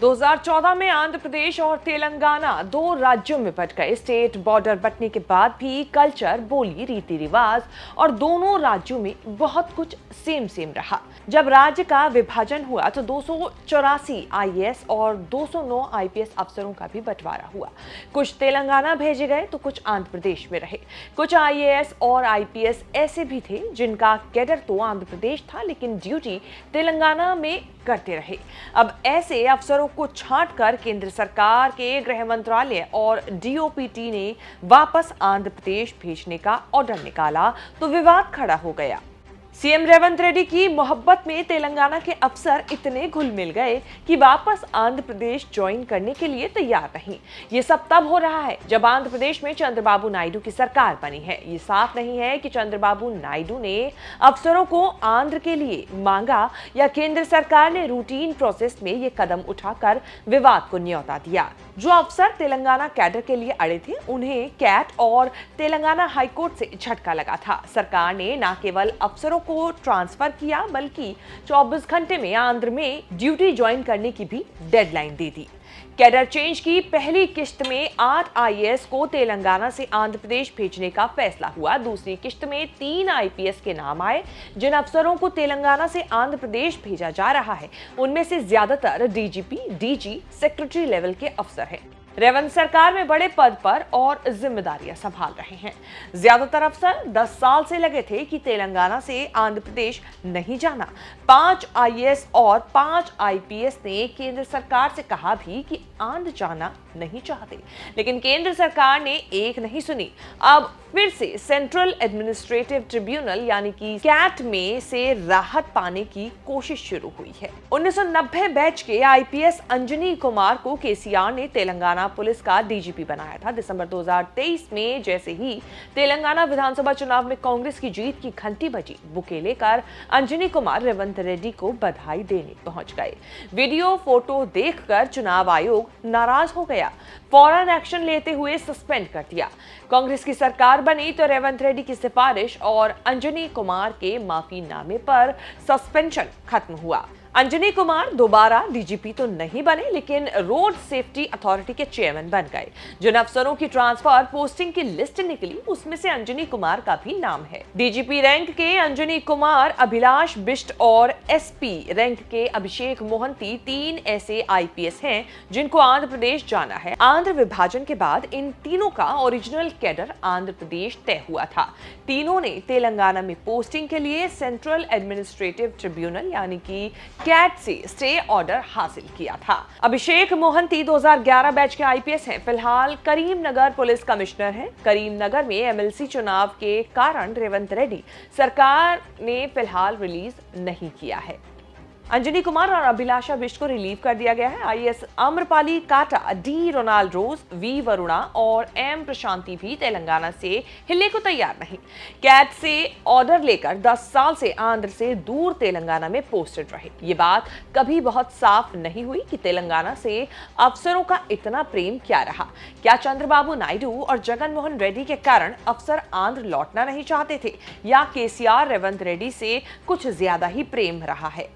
2014 में आंध्र प्रदेश और तेलंगाना दो राज्यों में बंट गए। स्टेट बॉर्डर बंटने के बाद भी कल्चर, बोली, रीति रिवाज और दोनों राज्यों में बहुत कुछ सेम रहा। जब राज्य का विभाजन हुआ तो 284 आईएएस और 209 आईपीएस अफसरों का भी बंटवारा हुआ। कुछ तेलंगाना भेजे गए तो कुछ आंध्र प्रदेश में रहे। कुछ आईएएस और आईपीएस ऐसे भी थे जिनका कैडर तो आंध्र प्रदेश था लेकिन ड्यूटी तेलंगाना में करते रहे। अब ऐसे अफसरों को छांटकर केंद्र सरकार के गृह मंत्रालय और डीओपीटी ने वापस आंध्र प्रदेश भेजने का ऑर्डर निकाला तो विवाद खड़ा हो गया। सीएम रेवंत रेड्डी की मोहब्बत में तेलंगाना के अफसर इतने घुल मिल गए कि वापस आंध्र प्रदेश ज्वाइन करने के लिए तैयार नहीं। ये सब तब हो रहा है जब आंध्र प्रदेश में चंद्रबाबू नायडू की सरकार बनी है। ये साफ नहीं है कि चंद्रबाबू नायडू ने अफसरों को आंध्र के लिए मांगा या केंद्र सरकार ने रूटीन प्रोसेस में ये कदम उठाकर विवाद को न्योता दिया। जो अफसर तेलंगाना कैडर के लिए अड़े थे उन्हें कैट और तेलंगाना हाईकोर्ट से झटका लगा था। सरकार ने न केवल अफसरों को ट्रांसफर किया बल्कि 24 घंटे में आंध्र में ड्यूटी ज्वाइन करने की भी डेडलाइन दे दी। कैडर चेंज की पहली किश्त में 8 आईएएस को तेलंगाना से आंध्र प्रदेश भेजने का फैसला हुआ। दूसरी किश्त में 3 आईपीएस के नाम आए। जिन अफसरों को तेलंगाना से आंध्र प्रदेश भेजा जा रहा है उनमें से ज्यादातर डीजीपी, डीजी, सेक्रेटरी लेवल के अफसर हैं। रेवंत सरकार में बड़े पद पर और जिम्मेदारियां संभाल रहे हैं। ज्यादातर अफसर 10 साल से लगे थे कि तेलंगाना से आंध्र प्रदेश नहीं जाना। 5 आईएएस और 5 आईपीएस ने केंद्र सरकार से कहा भी कि आंध्र जाना नहीं चाहते, लेकिन केंद्र सरकार ने एक नहीं सुनी। अब फिर से सेंट्रल एडमिनिस्ट्रेटिव ट्रिब्यूनल यानी कि कैट में से राहत पाने की कोशिश शुरू हुई है। 1990 बैच के आईपीएस अंजनी कुमार को केसीआर ने तेलंगाना पुलिस का डीजीपी बनाया था। दिसंबर 2023 में जैसे ही तेलंगाना विधानसभा चुनाव में कांग्रेस की जीत की घंटी बजी, बुके लेकर अंजनी कुमार रेवंत रेड्डी को बधाई देने पहुंच गए। वीडियो फोटो देखकर चुनाव आयोग नाराज हो गया, फौरन एक्शन लेते हुए सस्पेंड कर दिया। कांग्रेस की सरकार बनी तो रेवंत रेड्डी की सिफारिश और अंजनी कुमार के माफीनामे पर सस्पेंशन खत्म हुआ। अंजनी कुमार दोबारा डीजीपी तो नहीं बने लेकिन रोड सेफ्टी अथॉरिटी के चेयरमैन बन गए। जिन अफसरों की ट्रांसफर पोस्टिंग की लिस्ट निकली उसमें से अंजनी कुमार का भी नाम है। डीजीपी रैंक के अंजनी कुमार, अभिलाष बिष्ट और एसपी रैंक के अभिषेक मोहंती 3 ऐसे आईपीएस हैं जिनको आंध्र प्रदेश जाना है। आंध्र विभाजन के बाद इन तीनों का ओरिजिनल कैडर आंध्र प्रदेश तय हुआ था। तीनों ने तेलंगाना में पोस्टिंग के लिए सेंट्रल एडमिनिस्ट्रेटिव ट्रिब्यूनल यानी कि कैट से स्टे ऑर्डर हासिल किया था। अभिषेक मोहंती 2011 बैच के आईपीएस हैं। फिलहाल करीमनगर पुलिस कमिश्नर हैं। करीमनगर में एमएलसी चुनाव के कारण रेवंत रेड्डी सरकार ने फिलहाल रिलीज नहीं किया है। अंजनी कुमार और अभिलाषा बिष्ट को रिलीव कर दिया गया है। IAS Amrapali Kata, D Ronald Rose, V Varuna और एम प्रशांति भी तेलंगाना से हिलने को तैयार नहीं। कैट से ऑर्डर लेकर 10 साल से आंध्र से दूर तेलंगाना में पोस्टेड रहे। ये बात कभी बहुत साफ नहीं हुई कि तेलंगाना से अफसरों का इतना प्रेम क्या रहा। क्या चंद्रबाबू नायडू और जगनमोहन रेड्डी के कारण अफसर आंध्र लौटना नहीं चाहते थे या केसीआर रेवंत रेड्डी से कुछ ज्यादा ही प्रेम रहा है।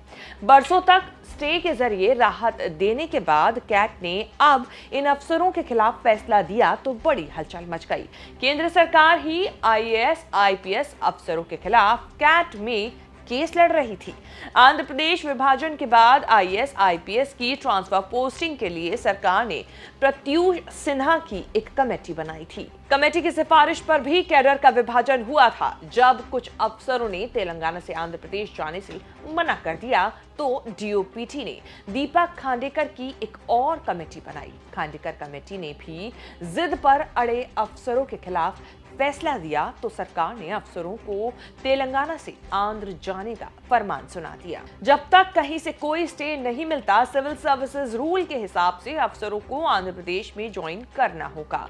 बरसों तक स्टे के जरिए राहत देने के बाद कैट ने अब इन अफसरों के खिलाफ फैसला दिया तो बड़ी हलचल मच गई। केंद्र सरकार ही आईएएस, आईपीएस अफसरों के खिलाफ कैट में केस लड़ रही थी। आंध्र प्रदेश विभाजन के बाद आईएएस, आईपीएस की ट्रांसफर पोस्टिंग के लिए सरकार ने प्रत्यूष सिन्हा की एक कमेटी बनाई थी। कमेटी की सिफारिश पर भी कैडर का विभाजन हुआ था। जब कुछ अफसरों ने तेलंगाना से आंध्र प्रदेश जाने से मना कर दिया तो डीओपीटी ने दीपक खांडेकर की एक और कमेटी बनाई। खांडेकर कमेटी ने भी जिद पर अड़े अफसरों के खिलाफ फैसला दिया तो सरकार ने अफसरों को तेलंगाना से आंध्र जाने का फरमान सुना दिया। जब तक कहीं से कोई स्टे नहीं मिलता, सिविल सर्विसेज रूल के हिसाब से अफसरों को आंध्र प्रदेश में ज्वाइन करना होगा।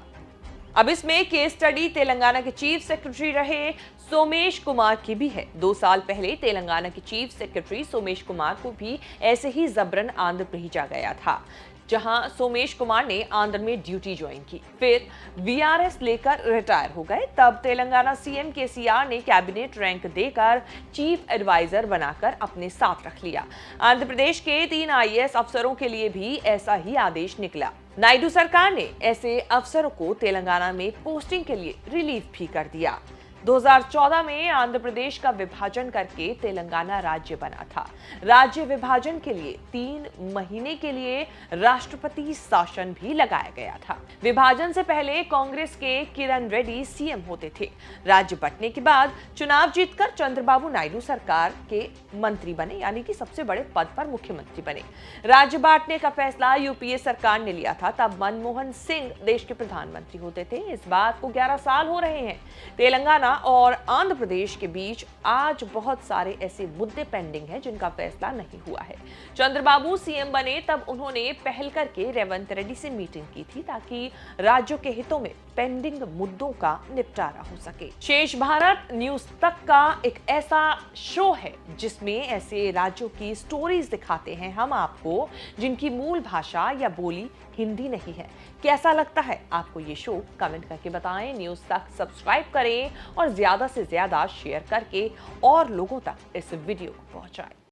अब इसमें केस स्टडी तेलंगाना के चीफ सेक्रेटरी रहे सोमेश कुमार की भी है। 2 साल पहले तेलंगाना के चीफ सेक्रेटरी सोमेश कुमार को भी ऐसे ही जबरन आंध्र भेजा गया था। जहां सोमेश कुमार ने आंध्र में ड्यूटी ज्वाइन की, फिर वीआरएस लेकर रिटायर हो गए। तब तेलंगाना सीएम केसीआर ने कैबिनेट रैंक देकर चीफ एडवाइजर बनाकर अपने साथ रख लिया। आंध्र प्रदेश के 3 आईएएस अफसरों के लिए भी ऐसा ही आदेश निकला। नायडू सरकार ने ऐसे अफसरों को तेलंगाना में पोस्टिंग के लिए रिलीव भी कर दिया। 2014 में आंध्र प्रदेश का विभाजन करके तेलंगाना राज्य बना था। राज्य विभाजन के लिए 3 महीने के लिए राष्ट्रपति शासन भी लगाया गया था। विभाजन से पहले कांग्रेस के किरण रेड्डी सीएम होते थे। राज्य बंटने के बाद चुनाव जीतकर चंद्रबाबू नायडू सरकार के मंत्री बने, यानी कि सबसे बड़े पद पर मुख्यमंत्री बने। राज्य बांटने का फैसला यूपीए सरकार ने लिया था। तब मनमोहन सिंह देश के प्रधानमंत्री होते थे। इस बात को 11 साल हो रहे हैं। तेलंगाना और आंध्र प्रदेश के बीच आज बहुत सारे ऐसे मुद्दे पेंडिंग हैं जिनका फैसला नहीं हुआ है। चंद्रबाबू सीएम बने तब उन्होंने पहल करके रेवंत रेड्डी से मीटिंग की थी ताकि राज्यों के हितों में पेंडिंग मुद्दों का निपटारा हो सके। शेष भारत न्यूज तक का एक ऐसा शो है जिसमें ऐसे राज्यों की स्टोरीज दिखाते हैं हम आपको जिनकी मूल भाषा या बोली हिंदी नहीं है। कैसा लगता है आपको ये शो? कमेंट करके बताएं। न्यूज तक सब्सक्राइब करें और ज्यादा से ज्यादा शेयर करके और लोगों तक इस वीडियो को पहुंचाएं।